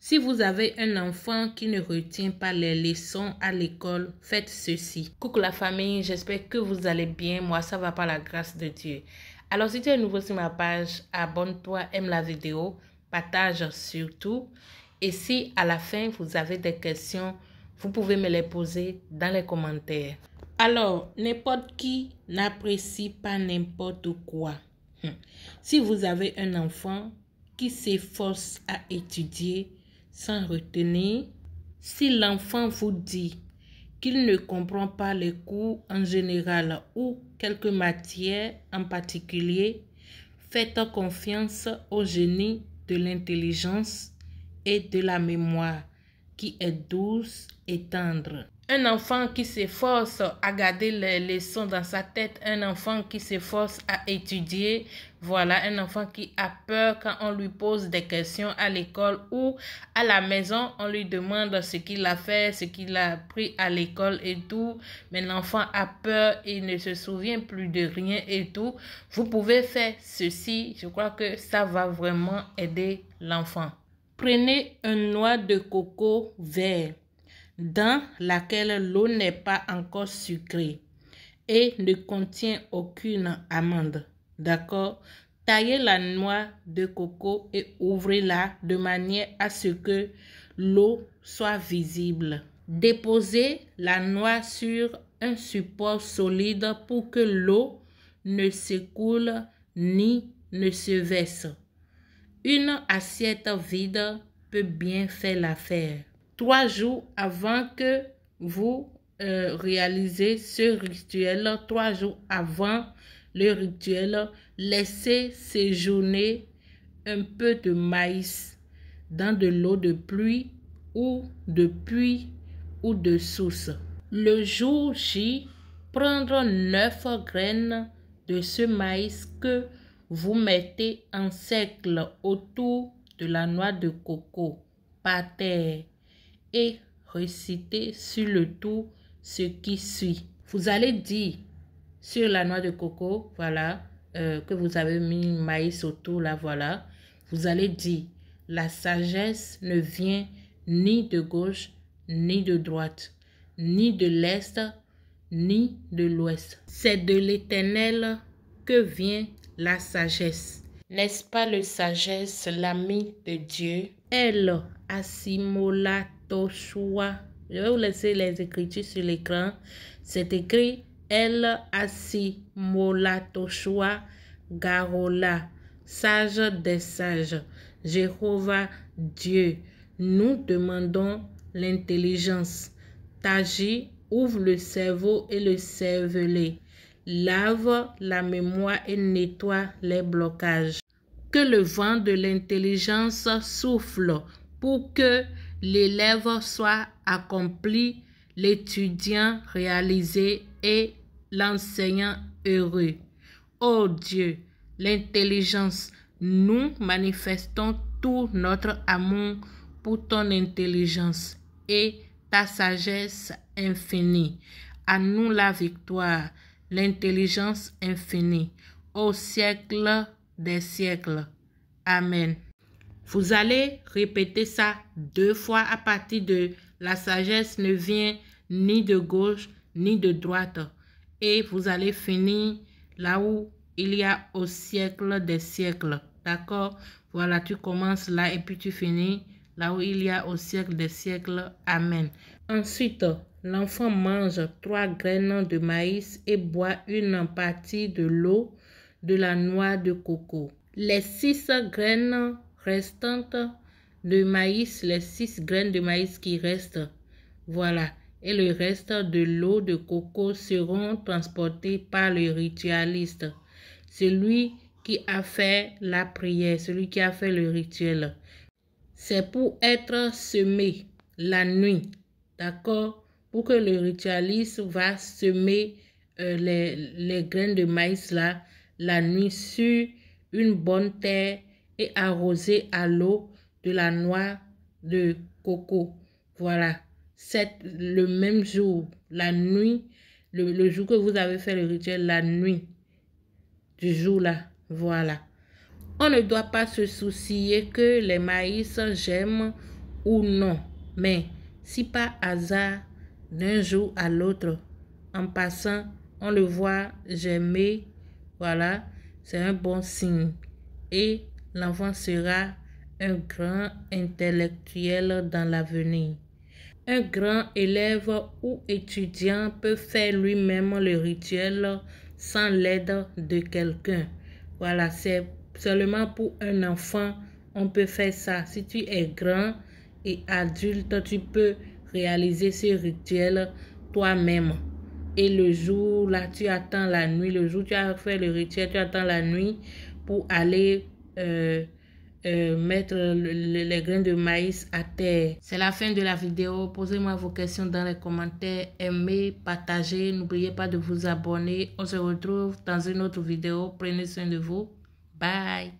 Si vous avez un enfant qui ne retient pas les leçons à l'école, faites ceci. Coucou la famille, j'espère que vous allez bien. Moi, ça va par la grâce de Dieu. Alors, si tu es nouveau sur ma page, abonne-toi, aime la vidéo, partage surtout. Et si à la fin, vous avez des questions, vous pouvez me les poser dans les commentaires. Alors, n'importe qui n'apprécie pas n'importe quoi. Si vous avez un enfant qui s'efforce à étudier sans retenir, si l'enfant vous dit qu'il ne comprend pas les cours en général ou quelques matières en particulier, faites confiance au génie de l'intelligence et de la mémoire qui est douce et tendre. Un enfant qui s'efforce à garder les leçons dans sa tête, un enfant qui s'efforce à étudier, voilà, un enfant qui a peur quand on lui pose des questions à l'école ou à la maison, on lui demande ce qu'il a fait, ce qu'il a appris à l'école et tout, mais l'enfant a peur et ne se souvient plus de rien et tout. Vous pouvez faire ceci, je crois que ça va vraiment aider l'enfant. Prenez une noix de coco vert dans laquelle l'eau n'est pas encore sucrée et ne contient aucune amande. D'accord? Taillez la noix de coco et ouvrez-la de manière à ce que l'eau soit visible. Déposez la noix sur un support solide pour que l'eau ne s'écoule ni ne se verse. Une assiette vide peut bien faire l'affaire. 3 jours avant que vous réalisez ce rituel, 3 jours avant le rituel, laissez séjourner un peu de maïs dans de l'eau de pluie ou de puits ou de source. Le jour J, prendre 9 graines de ce maïs que vous mettez en cercle autour de la noix de coco par terre et réciter sur le tout ce qui suit. Vous allez dire sur la noix de coco, voilà, que vous avez mis maïs autour, là, voilà. Vous allez dire, la sagesse ne vient ni de gauche, ni de droite, ni de l'est, ni de l'ouest. C'est de l'Éternel que vient la sagesse. N'est-ce pas le sagesse, l'ami de Dieu? Elle assimola Toshua. Je vais vous laisser les écritures sur l'écran. C'est écrit El Assimola Toshua Garola, sage des sages. Jéhovah Dieu, nous demandons l'intelligence. Taji ouvre le cerveau et le cervelet. Lave la mémoire et nettoie les blocages. Que le vent de l'intelligence souffle pour que l'élève soit accompli, l'étudiant réalisé et l'enseignant heureux. Ô Dieu, l'intelligence, nous manifestons tout notre amour pour ton intelligence et ta sagesse infinie. À nous la victoire, l'intelligence infinie, au siècle des siècles. Amen. Vous allez répéter ça 2 fois à partir de la sagesse ne vient ni de gauche ni de droite. Et vous allez finir là où il y a au siècle des siècles. D'accord? Voilà, tu commences là et puis tu finis là où il y a au siècle des siècles. Amen. Ensuite, l'enfant mange 3 graines de maïs et boit une partie de l'eau de la noix de coco. Les 6 graines restantes de maïs, les 6 graines de maïs qui restent, voilà, et le reste de l'eau de coco seront transportés par le ritualiste, celui qui a fait la prière, celui qui a fait le rituel. C'est pour être semé la nuit, d'accord, pour que le ritualiste va semer les graines de maïs là, la nuit sur une bonne terre et arroser à l'eau de la noix de coco. Voilà, c'est le même jour, la nuit, le jour que vous avez fait le rituel, la nuit du jour là, voilà. On ne doit pas se soucier que les maïs germent ou non. Mais si par hasard, d'un jour à l'autre, en passant, on le voit germer, voilà, c'est un bon signe. Et l'enfant sera un grand intellectuel dans l'avenir. Un grand élève ou étudiant peut faire lui-même le rituel sans l'aide de quelqu'un. Voilà, c'est seulement pour un enfant, on peut faire ça. Si tu es grand et adulte, tu peux réaliser ce rituel toi-même. Et le jour, là, tu attends la nuit. Le jour où tu as fait le rituel, tu attends la nuit pour aller mettre les grains de maïs à terre. C'est la fin de la vidéo. Posez-moi vos questions dans les commentaires. Aimez, partagez. N'oubliez pas de vous abonner. On se retrouve dans une autre vidéo. Prenez soin de vous. Bye.